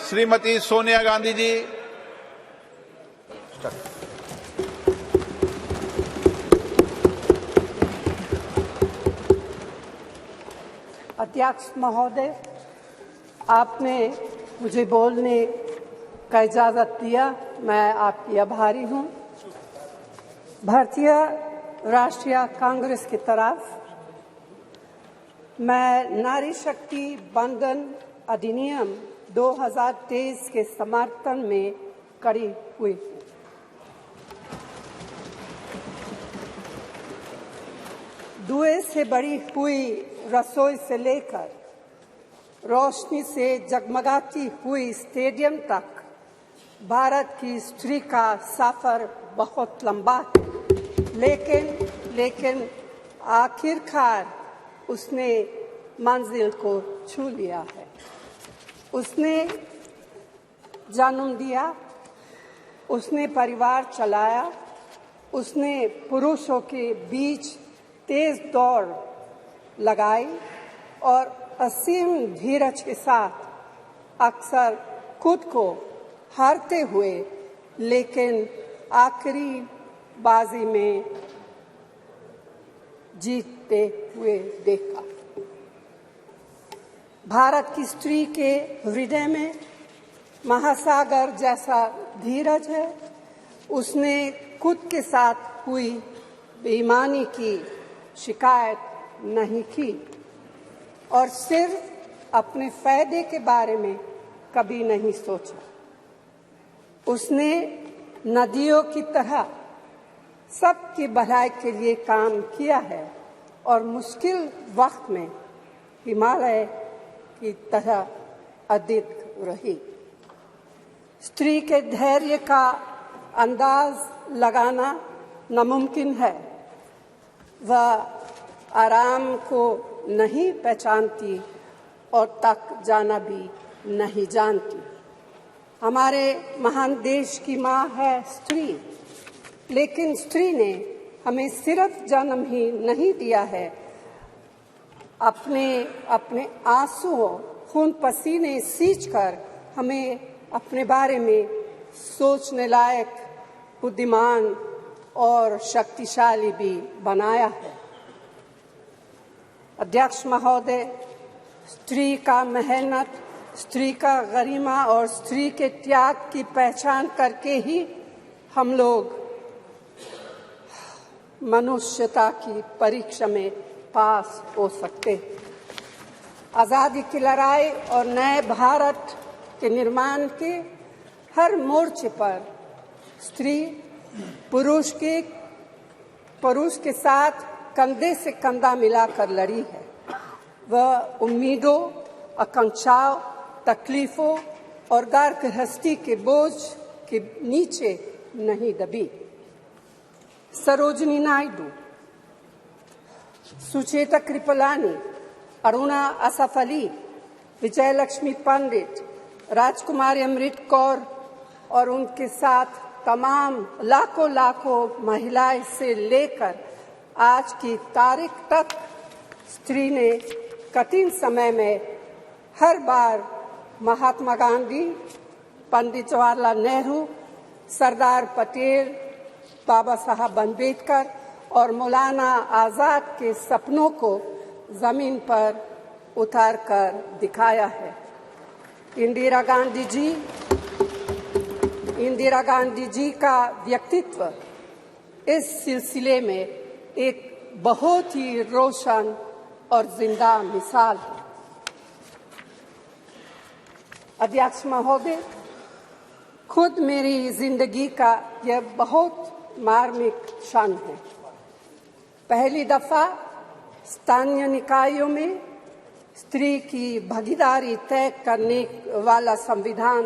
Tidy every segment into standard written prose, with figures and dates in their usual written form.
श्रीमती सोनिया गांधी जी। अध्यक्ष महोदय, आपने मुझे बोलने का इजाज़त दिया, मैं आपकी आभारी हूँ। भारतीय राष्ट्रीय कांग्रेस की तरफ मैं नारी शक्ति बंधन अधिनियम 2023 के समर्थन में खड़ी हुई हूँ। धुएं से भरी हुई रसोई से लेकर रोशनी से जगमगाती हुई स्टेडियम तक भारत की स्त्री का सफर बहुत लंबा है, लेकिन आखिरकार उसने मंजिल को छू लिया है। उसने जन्म दिया, उसने परिवार चलाया, उसने पुरुषों के बीच तेज दौड़ लगाई और असीम धीरज के साथ अक्सर खुद को हारते हुए लेकिन आखिरी बाजी में जीतते हुए देखा। भारत की स्त्री के हृदय में महासागर जैसा धीरज है। उसने खुद के साथ हुई बेईमानी की शिकायत नहीं की और सिर्फ अपने फायदे के बारे में कभी नहीं सोचा। उसने नदियों की तरह सबकी भलाई के लिए काम किया है और मुश्किल वक्त में हिमालय की तरह अडिग रही। स्त्री के धैर्य का अंदाज लगाना नामुमकिन है। वह आराम को नहीं पहचानती और तक जाना भी नहीं जानती। हमारे महान देश की माँ है स्त्री, लेकिन स्त्री ने हमें सिर्फ जन्म ही नहीं दिया है, अपने आंसुओं खून पसीने सींचकर हमें अपने बारे में सोचने लायक, बुद्धिमान और शक्तिशाली भी बनाया है। अध्यक्ष महोदय, स्त्री का मेहनत, स्त्री का गरिमा और स्त्री के त्याग की पहचान करके ही हम लोग मनुष्यता की परीक्षा में पास हो सकते हैं। आज़ादी की लड़ाई और नए भारत के निर्माण के हर मोर्चे पर स्त्री पुरुष के साथ कंधे से कंधा मिलाकर लड़ी है। वह उम्मीदों, आकांक्षाओं, तकलीफों और घर गृहस्थी के बोझ के नीचे नहीं दबी। सरोजिनी नायडू, सुचेता कृपलानी, अरुणा असफ अली, विजयलक्ष्मी पंडित, राजकुमारी अमृत कौर और उनके साथ तमाम लाखों महिलाएं से लेकर आज की तारीख तक स्त्री ने कठिन समय में हर बार महात्मा गांधी, पंडित जवाहरलाल नेहरू, सरदार पटेल, बाबा साहब अम्बेडकर और मौलाना आज़ाद के सपनों को जमीन पर उतार कर दिखाया है। इंदिरा गांधी जी का व्यक्तित्व इस सिलसिले में एक बहुत ही रोशन और जिंदा मिसाल है। अध्यक्ष महोदय, खुद मेरी जिंदगी का यह बहुत मार्मिक क्षण है। पहली दफा स्थानीय निकायों में स्त्री की भागीदारी तय करने वाला संविधान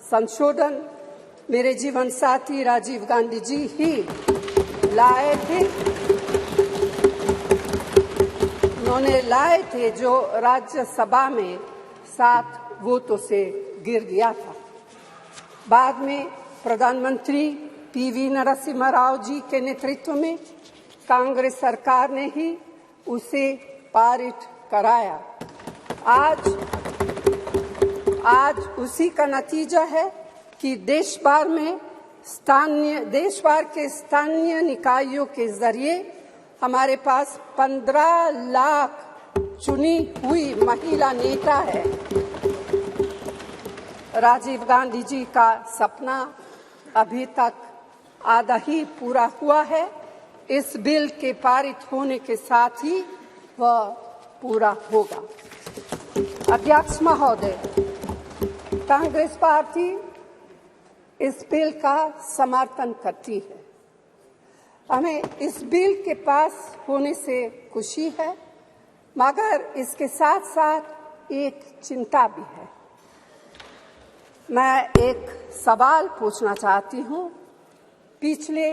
संशोधन मेरे जीवन साथी राजीव गांधी जी ही लाए थे। उन्होंने लाए थे जो राज्यसभा में 7 वोटों से गिर गया था। बाद में प्रधानमंत्री पीवी नरसिम्हा राव जी के नेतृत्व में कांग्रेस सरकार ने ही उसे पारित कराया। आज आज उसी का नतीजा है कि देश भर के स्थानीय निकायों के जरिए हमारे पास 15 लाख चुनी हुई महिला नेता है। राजीव गांधी जी का सपना अभी तक आधा ही पूरा हुआ है। इस बिल के पारित होने के साथ ही वह पूरा होगा। अध्यक्ष महोदय, कांग्रेस पार्टी इस बिल का समर्थन करती है। हमें इस बिल के पास होने से खुशी है, मगर इसके साथ साथ एक चिंता भी है। मैं एक सवाल पूछना चाहती हूँ। पिछले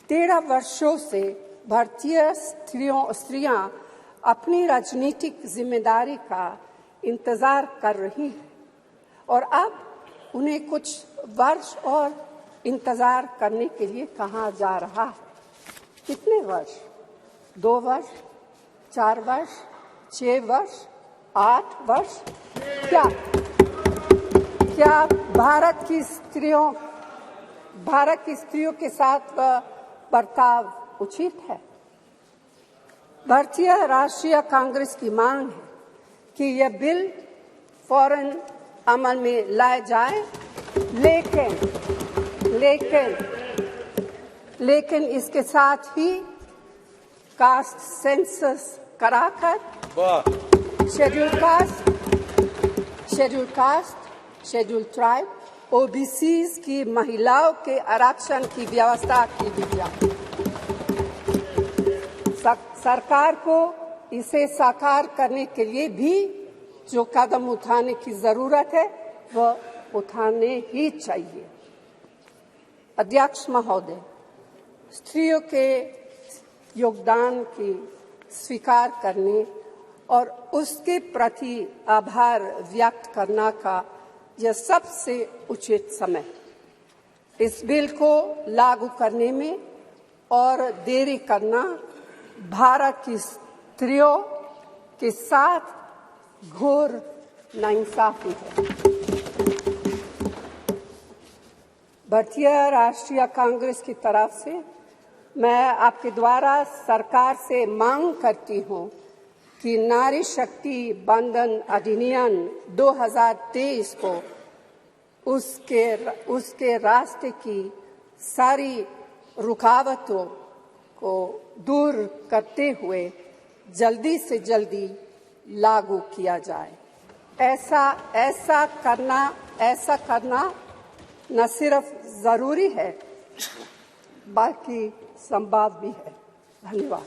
13 वर्षों से भारतीय स्त्रियां अपनी राजनीतिक जिम्मेदारी का इंतजार कर रही हैं और अब उन्हें कुछ वर्ष और इंतजार करने के लिए कहा जा रहा है। कितने वर्ष? 2 वर्ष, 4 वर्ष, 6 वर्ष, 8 वर्ष? क्या भारत की स्त्रियों के साथ बर्ताव उचित है? भारतीय राष्ट्रीय कांग्रेस की मांग है कि यह बिल फौरन अमल में लाया जाए, लेकिन इसके साथ ही कास्ट सेंसस कराकर schedule caste, schedule tribe, OBCs की महिलाओं के आरक्षण की व्यवस्था की गई। सरकार को इसे साकार करने के लिए भी जो कदम उठाने की जरूरत है वह उठाने ही चाहिए। अध्यक्ष महोदय, स्त्रियों के योगदान की स्वीकार करने और उसके प्रति आभार व्यक्त करना का यह सबसे उचित समय। इस बिल को लागू करने में और देरी करना भारत की स्त्रियों के साथ घोर नाइंसाफी है। भारतीय राष्ट्रीय कांग्रेस की तरफ से मैं आपके द्वारा सरकार से मांग करती हूं कि नारी शक्ति बंधन अधिनियम 2023 को उसके रास्ते की सारी रुकावटों को दूर करते हुए जल्दी से जल्दी लागू किया जाए। ऐसा करना न सिर्फ जरूरी है बल्कि संभव भी है। धन्यवाद।